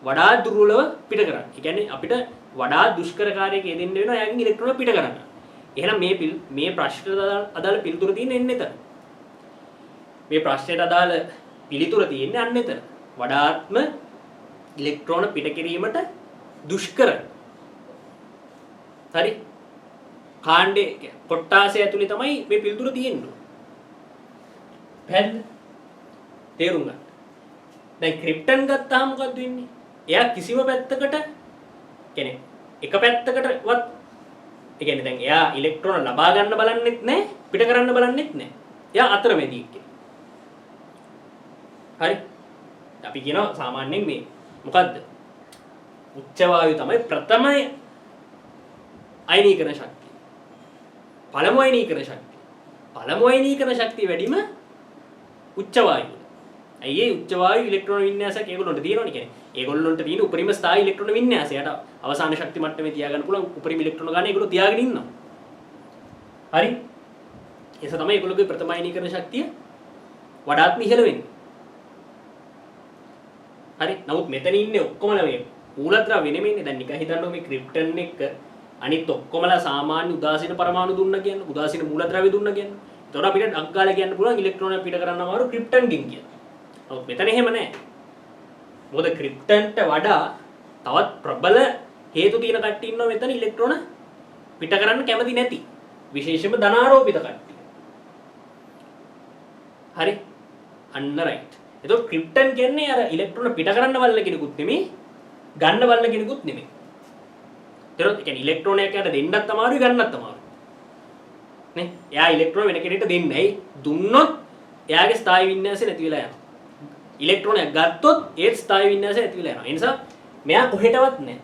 වඩා දුර්වලව පිට කරන්නේ. ඒ කියන්නේ අපිට වඩා දුෂ්කර කාර්යයක යෙදෙන්න වෙනවා එයාගෙන් ඉලෙක්ට්‍රෝන පිට කරන්න. එහෙනම් මේ ප්‍රශ්නට අදාළ පිළිතුර තියෙන්නේ එන්න එතන. මේ ප්‍රශ්නයට අදාළ පිළිතුර තියෙන්නේ අන්න එතන. වඩාත්ම ඉලෙක්ට්‍රෝන පිට කිරීමට දුෂ්කර. හරි? කාණ්ඩේ කොට්ටාසය ඇතුලේ තමයි මේ පිළිතුර තියෙන්නේ. පැහැදිලිද? තේරුම් ගන්න. දැන් ක්‍රිප්ටන් ගත්තාම මොකද වෙන්නේ? එයා කිසිම පැත්තකට කියන්නේ එක පැත්තකටවත් ඒ කියන්නේ දැන් එයා ඉලෙක්ට්‍රෝන ලබා ගන්න බලන්නෙත් නැහැ පිට කරන්න බලන්නෙත් නැහැ. එයා අතරමැදි කෙනෙක්. හරි? අපි කියනවා සාමාන්‍යයෙන් මේ මොකද්ද? උච්ච වායු තමයි ප්‍රථම අයනීකරණ ශක්තිය. පළමු අයනීකරණ ශක්තිය. පළමු අයනීකරණ ශක්තිය වැඩිම උච්ච වායුව. ඇයි ඒ උච්ච වායු ඉලෙක්ට්‍රෝන වින්‍යාසයක් ඒගොල්ලොන්ට තියෙනවනේ කියන්නේ. ඒගොල්ලොන්ට තියෙන උපරිම ස්ථායි ඉලෙක්ට්‍රෝන වින්‍යාසයට අවසාන ශක්ති මට්ටමේ තියාගන්න පුළුවන් උපරිම ඉලෙක්ට්‍රෝන ගන්න ඒගොල්ලෝ තියාගෙන ඉන්නවා. හරි? ඒක තමයි ඒගොල්ලෝගේ ප්‍රථම අයනීකරණ ශක්තිය වඩාත්ම ඉහළ වෙන්නේ. හරි? නමුත් මෙතන ඉන්නේ ඔක්කොමලා මේ මූලද්‍රව්‍ය නෙමෙයිනේ. දැන් නිකන් හිතන්න මේ ක්‍රිප්ටන් එක අනිත් ඔක්කොමලා සාමාන්‍ය උදාසීන පරමාණු දුන්න කියන්නේ උදාසීන මූලද්‍රව්‍ය දුන්න කියන්නේ. ඒතකොට අපිට අග්ගාල කියන්න පුළුවන් ඉලෙක්ට්‍රෝන පිට කරන්න අමාරු ක්‍රිප්ටන්ගෙන් කියලා. නමුත් මෙතන එහෙම නැහැ. මොකද ක්‍රිප්ටන්ට වඩා තවත් ප්‍රබල හේතු තියෙන කට්ටිය ඉන්නවා මෙතන ඉලෙක්ට්‍රෝන පිට කරන්න කැමති නැති. විශේෂයෙන්ම ධනාරෝපිත කට්ටිය. හරි? අන්න රයිට්. එතකොට ක්‍රිප්ටන් කියන්නේ අර ඉලෙක්ට්‍රෝන පිට කරන්න වල්ල කෙනෙකුත් නෙමෙයි ගන්න බලන කෙනෙකුත් නෙමෙයි. ඒතරොත් කියන්නේ ඉලෙක්ට්‍රෝනයක් යට දෙන්නත් අමාරුයි ගන්නත් අමාරුයි. නේ? එයා ඉලෙක්ට්‍රෝන වෙන කෙනෙක්ට දෙන්නේ ඇයි? දුන්නොත් එයාගේ ස්ථායි වින්‍යාසය නැති වෙලා යනවා. ඉලෙක්ට්‍රෝනයක් ගත්තොත් ඒත් ස්ථායි වින්‍යාසය නැති වෙලා යනවා. ඒ නිසා මෙයා කොහෙටවත් නැහැ.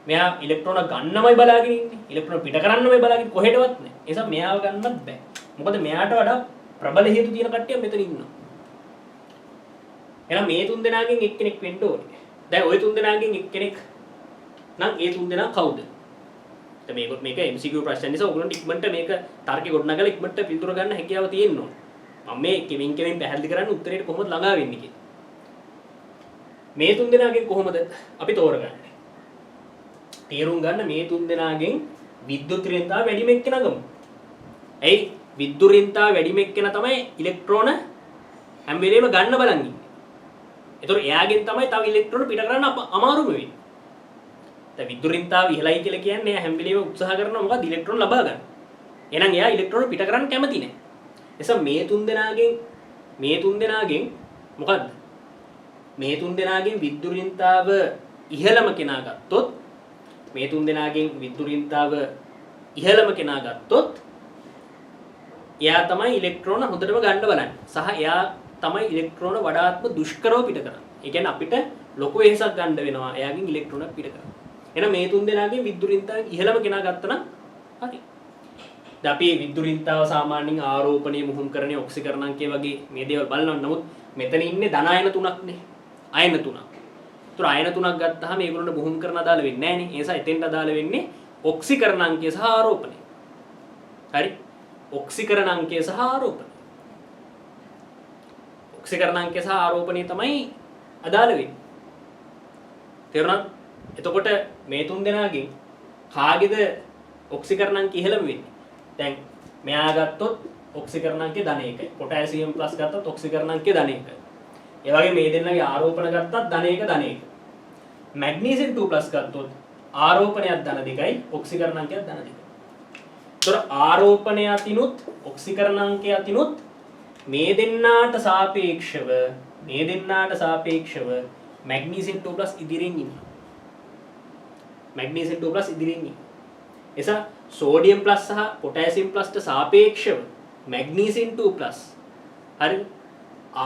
මෙයා ඉලෙක්ට්‍රෝන ගන්නමයි බලාගෙන ඉන්නේ. ඉලෙක්ට්‍රෝන පිට කරන්නමයි බලාගෙන කොහෙටවත් නැහැ. ඒ නිසා මෙයාව ගන්නත් බෑ. මොකද මෙයාට වඩා ප්‍රබල හේතු තියෙන කට්ටිය මෙතන ඉන්නවා. එහෙනම් මේ තුන් දෙනාගෙන් එක්කෙනෙක් වෙන්න ඕනේ. දැන් ওই තුන් දෙනාගෙන් එක්කෙනෙක් නම් ඒ තුන් දෙනා කවුද? දැන් මේක MCQ ප්‍රශ්න නිසා ඔයගොල්ලන්ට ඉක්මනට මේක තර්කේ ගොඩනගලා ඉක්මනට පිළිතුර ගන්න හැකියාව තියෙන්න ඕනේ. මම මේ කෙමින් පැහැදිලි කරන්නේ උත්තරේට කොහොමද ළඟා වෙන්නේ කියලා. මේ තුන් දෙනාගෙන් කොහොමද අපි තෝරගන්නේ? තේරුම් ගන්න මේ තුන් දෙනාගෙන් විද්‍යුත් ඍණතාව වැඩිම එක්කෙනා ගමු. ඇයි විද්‍යුත් ඍණතාව වැඩිම එක්කෙනා තමයි ඉලෙක්ට්‍රෝන හැම වෙලේම ගන්න බලන් ඉන්නේ. ඒතකොට එයාගෙන් තමයි තව ඉලෙක්ට්‍රෝන පිට කරන්න අමාරුම වෙන්නේ. දැන් විද්‍යුත් ඍණතාව ඉහළයි කියලා කියන්නේ එයා හැම වෙලේම උත්සාහ කරනවා මොකද ඉලෙක්ට්‍රෝන ලබා ගන්න. එහෙනම් එයා ඉලෙක්ට්‍රෝන පිට කරන්න කැමති නැහැ. එසම මේ තුන් දෙනාගෙන් මොකද්ද? මේ තුන් දෙනාගෙන් විද්‍යුත් ඍණතාව ඉහළම කෙනා ගත්තොත් මේ තුන් දෙනාගෙන් විද්‍යුත් ඍණතාව ඉහළම කෙනා ගත්තොත් එයා තමයි ඉලෙක්ට්‍රෝන හොඳටම ගන්න බලන්නේ. සහ එයා තමයි ඉලෙක්ට්‍රෝන වඩාත්ම දුෂ්කරව පිට කරන්නේ. ඒ කියන්නේ අපිට ලොකු වෙහසක් ගන්න වෙනවා එයාගෙන් ඉලෙක්ට්‍රෝනක් පිට කරන්න. එහෙනම් මේ තුන් දෙනාගෙන් විද්‍යුත් ඍණතාව ඉහළම කෙනා ගත්තා නම් හරි. දැන් අපි විද්‍යුත් ඍණතාව සාමාන්‍යයෙන් ආරෝපණය මුහුම්කරණය ඔක්සිකරණාංකය වගේ මේ දේවල් බලනවා. නමුත් මෙතන ඉන්නේ ධන අයන තුනක්නේ. අයන තුනක්. ඒතර අයන තුනක් ගත්තාම මේගොල්ලන්ට මුහුම්කරණ අදාළ වෙන්නේ නැහැ නේ. ඒ නිසා එතෙන්ට අදාළ වෙන්නේ ඔක්සිකරණාංකය සහ ආරෝපණය. හරි. ඔක්සිකරණාංකය සහ ආරෝපණය. ඔක්සිකරණාංකය සහ ආරෝපණය තමයි අදාළ වෙන්නේ. තේරුණාද? එතකොට මේ තුන් දෙනාගෙන් කාගේද ඔක්සිකරණාංකය ඉහළම වෙන්නේ? දැන් මෙයා ගත්තොත් ඔක්සිකරණාංකය ධන 1යි. පොටෑසියම් ප්ලස් ගත්තොත් ඔක්සිකරණාංකය ධන 1යි. ඒ වගේ මේ දෙන්නගේ ආරෝපණ ගත්තත් ධන 1 ධන 1. මැග්නීසියම් 2+ ගත්තොත් ආරෝපණයක් ධන 2යි ඔක්සිකරණාංකයක් ධන 2යි. ඒතර ආරෝපණය අතිනුත් ඔක්සිකරණාංකය අතිනුත් මේ දෙන්නාට සාපේක්ෂව මැග්නීසියම් 2+ ඉදිරියෙන් ඉන්නවා. මැග්නීසියම් 2+ ඉදිරියෙන් ඉන්නවා. එසා සෝඩියම් ප්ලස් සහ පොටෑසියම් ප්ලස්ට සාපේක්ෂව මැග්නීසියම් 2+ හරි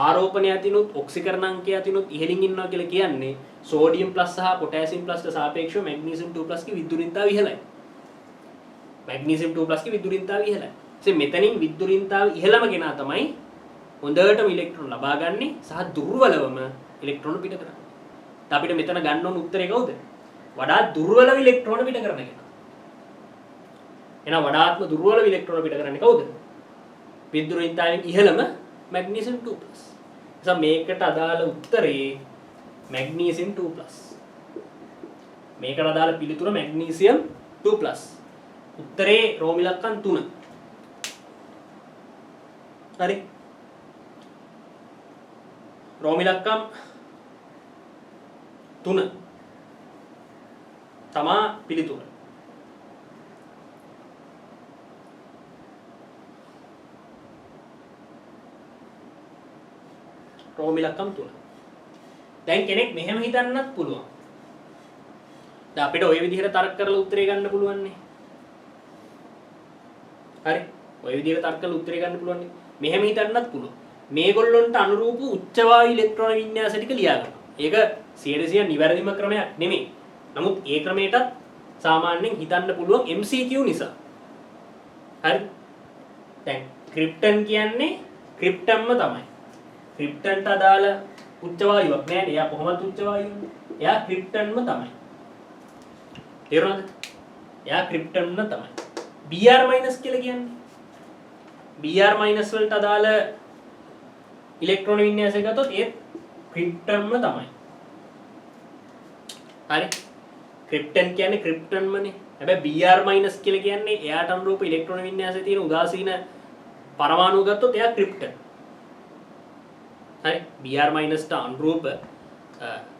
ආරෝපණය අතිනුත් ඔක්සිකරණාංකය අතිනුත් ඉහළින් ඉන්නවා කියලා කියන්නේ සෝඩියම් ප්ලස් සහ පොටෑසියම් ප්ලස්ට සාපේක්ෂව මැග්නීසියම් 2+ ගේ විද්‍යුත් ඍණතාව ඉහළයි. මැග්නීසියම් 2+ ගේ විද්‍යුත් ඍණතාව ඉහළයි. ඉතින් මෙතනින් විද්‍යුත් ඍණතාව ඉහළම කෙනා තමයි හොඳටම ඉලෙක්ට්‍රෝන ලබා ගන්නේ සහ දුර්වලවම ඉලෙක්ට්‍රෝන පිට කරන්නේ. අපිට මෙතන ගන්න ඕන උත්තරේ කවුද? වඩා දුර්වලව ඉලෙක්ට්‍රෝන පිට කරන කෙනා. එහෙනම් වඩාත්ම දුර්වලව ඉලෙක්ට්‍රෝන පිට කරන්නේ කවුද? විද්‍යුත් ඍණතාවයෙන් ඉහළම මැග්නීසියම් 2+. එතකොට මේකට අදාළ උත්තරේ මැග්නීසියම් 2+. මේකට අදාළ පිළිතුර මැග්නීසියම් 2+. උත්තරේ රෝම ඉලක්කම් 3. හරි. රෝම ඉලක්කම් 3 තමා පිළිතුර. රෝම ඉලක්කම් 3. දැන් කෙනෙක් මෙහෙම හිතන්නත් පුළුවන්. දැන් අපිට ওই විදිහට තර්ක කරලා උත්තරේ ගන්න පුළුවන් නේ. හරි. ওই විදිහට තර්ක කරලා උත්තරේ ගන්න පුළුවන් නේ. මෙහෙම හිතන්නත් පුළුවන්. මේගොල්ලොන්ට අනුරූප උච්ච වායු ඉලෙක්ට්‍රෝන වින්‍යාස ටික ලියා ගන්න. ඒක 100% නිවැරදිම ක්‍රමයක් නෙමෙයි. නමුත් ඒ ක්‍රමයටත් සාමාන්‍යයෙන් හිතන්න පුළුවන් MCQ නිසා. හරි. දැන් ක්‍රිප්ටන් කියන්නේ ක්‍රිප්ටම්ම තමයි. ක්‍රිප්ටන්ට අදාළ උච්ච වායුවක් නෑ නේ. එයා කොහොමද උච්ච වායුව? එයා ක්‍රිප්ටන්ම තමයි. තේරුණාද? එයා ක්‍රිප්ටන්ම තමයි. Br- කියලා කියන්නේ Br- වලට අදාළ ඉලෙක්ට්‍රෝන වින්‍යාසය ගත්තොත් ඒත් ක්‍රිප්ටන්ම තමයි. හරි. ක්‍රිප්ටන් කියන්නේ ක්‍රිප්ටන්මනේ. හැබැයි Br- කියලා කියන්නේ එයාට අනුරූප ඉලෙක්ට්‍රෝන වින්‍යාසයේ තියෙන උදාසීන පරමාණු ගත්තොත් එයා ක්‍රිප්ටන්. හරි. Br- ට අනුරූප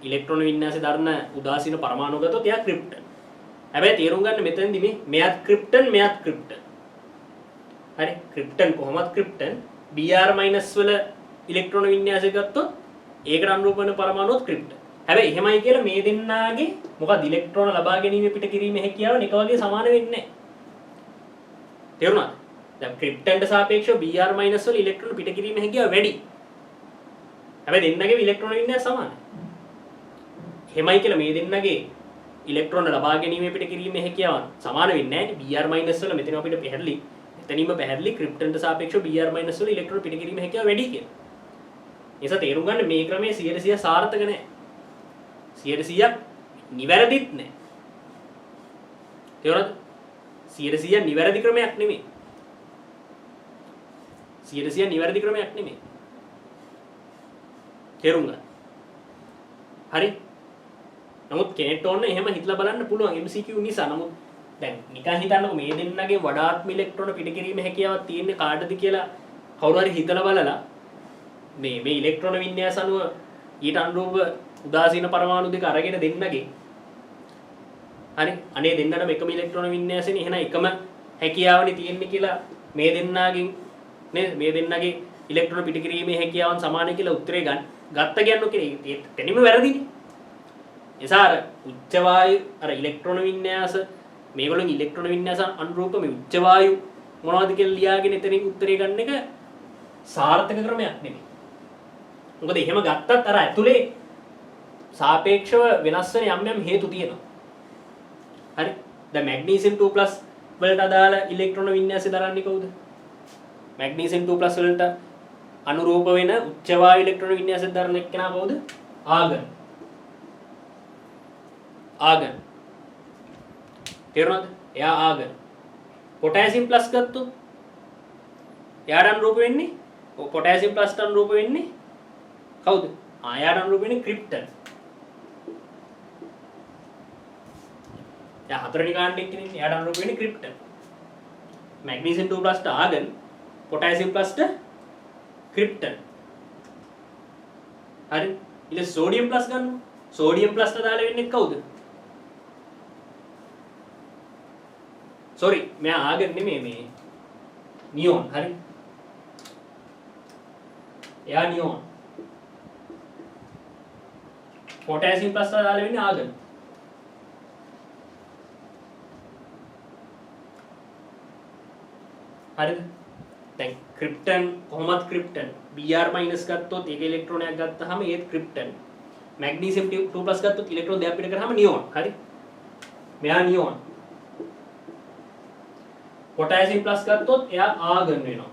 ඉලෙක්ට්‍රෝන වින්‍යාසය දරන උදාසීන පරමාණු ගත්තොත් එයා ක්‍රිප්ටන්. හැබැයි තේරුම් ගන්න මෙතනදී මෙයාත් ක්‍රිප්ටන් මෙයාත් ක්‍රිප්ටන්. හරි. ක්‍රිප්ටන් කොහොමද ක්‍රිප්ටන්? Br- වල ඉලෙක්ට්‍රෝන වින්‍යාසය ගත්තොත් ඒකට අනුරූප වෙන පරමාණුත් ක්‍රිප්ටන්. හැබැයි එහෙමයි කියලා මේ දෙන්නාගේ මොකද ඉලෙක්ට්‍රෝන ලබා ගැනීම පිට කිරීමේ හැකියාව එක වගේ සමාන වෙන්නේ නැහැ. තේරුණාද? දැන් ක්‍රිප්ටන්ට සාපේක්ෂව Br- වල ඉලෙක්ට්‍රෝන පිට කිරීමේ හැකියාව වැඩි. හැබැයි දෙන්නගේ ඉලෙක්ට්‍රෝන වින්‍යාස සමානයි. එහෙමයි කියලා මේ දෙන්නගේ ඉලෙක්ට්‍රෝන ලබා ගැනීම පිට කිරීමේ හැකියාව සමාන වෙන්නේ නැහැ නේ. Br- වල මෙතන අපිට පැහැදිලි එතනින්ම පැහැදිලි ක්‍රිප්ටන්ට සාපේක්ෂව Br- වල ඉලෙක්ට්‍රෝන පිට කිරීමේ හැකියාව වැඩි කියලා. ඒස තේරුම් ගන්න මේ ක්‍රමයේ 100% සාර්ථක නැහැ. 100%ක් නිවැරදිත් නැහැ. තේරුණාද? 100% නිවැරදි ක්‍රමයක් නෙමෙයි. 100% නිවැරදි ක්‍රමයක් නෙමෙයි. තේරුම් ගන්න. හරි? නමුත් කෙනෙක්ට ඕන එහෙම හිතලා බලන්න පුළුවන් MCQ නිසා. නමුත් දැන් නිකන් හිතන්නකො මේ දෙන්නගේ වඩාත්ම ඉලෙක්ට්‍රෝන පිට කිරීමේ හැකියාවක් තියෙන්නේ කාටද කියලා කවුරු හරි හිතලා බලලා මේ ඉලෙක්ට්‍රෝන වින්‍යාස අනුව ඊට අනුරූප උදාසීන පරමාණු දෙක අරගෙන දෙන්නගේ හරි අනේ දෙන්නටම එකම ඉලෙක්ට්‍රෝන වින්‍යාසෙනේ එහෙනම් එකම හැකියාවනේ තියෙන්නේ කියලා මේ දෙන්නාගෙන් නේද මේ දෙන්නගේ ඉලෙක්ට්‍රෝන පිට කිරීමේ හැකියාවන් සමානයි කියලා උත්තරේ ගත්ත කියන්නෝ කියන්නේ එතනම වැරදිනේ. එසා අර උච්ච වායු අර ඉලෙක්ට්‍රෝන වින්‍යාස මේගොල්ලෝ ඉලෙක්ට්‍රෝන වින්‍යාස අනුරූප මේ උච්ච වායු මොනවද කියලා ලියාගෙන එතනින් උත්තරේ ගන්න එක සාර්ථක ක්‍රමයක් නෙමෙයි. මොකද එහෙම ගත්තත් අර ඇතුලේ සාපේක්ෂව වෙනස් වෙන යම් හේතු තියෙනවා. හරි? දැන් මැග්නීසියම් 2+ වලට අදාළ ඉලෙක්ට්‍රෝන වින්‍යාසය දරන්නේ කවුද? මැග්නීසියම් 2+ වලට අනුරූප වෙන උච්ච වායු ඉලෙක්ට්‍රෝන වින්‍යාසය දරන එක්කෙනා කවුද? ආගන්. ආගන්. තේරුණාද? එයා ආගන්. පොටෑසියම් ප්ලස් ගත්තොත් එයාට අනුරූප වෙන්නේ පොටෑසියම් ප්ලස්ට අනුරූප වෙන්නේ කවුද? එයාට අනුරූප වෙන්නේ ක්‍රිප්ටන්. දැන් හතරවෙනි කාණ්ඩේ කියන්නේ එයාට අනුරූප වෙන්නේ ක්‍රිප්ටන්. මැග්නීසියම් 2+ ට ආගන්, පොටෑසියම් ප්ලස් ට ක්‍රිප්ටන්. හරි? ඊට සෝඩියම් ප්ලස් ගන්නවා. සෝඩියම් ප්ලස් ට දාලා වෙන්නේ කවුද? සෝරි මෙයා ආගන් නෙමෙයි මේ නියෝන්. හරි? එයා නියෝන්. පොටෑසියම් ප්ලස් ට දාලා වෙන්නේ ආගන්. හරිද? දැන් ක්‍රිප්ටන් කොහොමද ක්‍රිප්ටන් Br- ගත්තොත් ඒක ඉලෙක්ට්‍රෝනයක් ගත්තාම ඒත් ක්‍රිප්ටන්. මැග්නීසියම් 2+ ගත්තොත් ඉලෙක්ට්‍රෝන දෙකක් පිට කරාම නියෝන්. හරි? මෙයා නියෝන්. පොටෑසියම් ප්ලස් ගත්තොත් එයා ආගන් වෙනවා.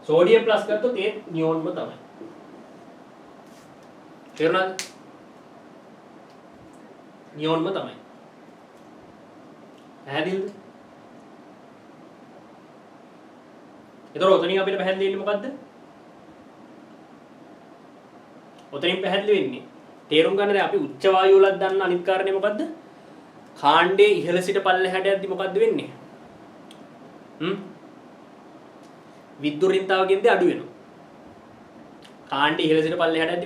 සෝඩියම් ප්ලස් ගත්තොත් ඒත් නියෝන්ම තමයි. තේරුණාද? නියෝන්ම තමයි. පැහැදිලිද? එතකොට ඔතනින් අපිට පැහැදිලි වෙන්නේ මොකද්ද? ඔතනින් පැහැදිලි වෙන්නේ තේරුම් ගන්න දැන් අපි උච්ච වායු වලත් දන්න අනිත් කාරණේ මොකද්ද? කාණ්ඩයේ ඉහළ සිට පල්ලෙහාට යද්දි මොකද්ද වෙන්නේ? විද්‍යුත් රින්තාවකින්ද අඩු වෙනවා. කාණ්ඩයේ ඉහළ සිට පල්ලෙහාට යද්දි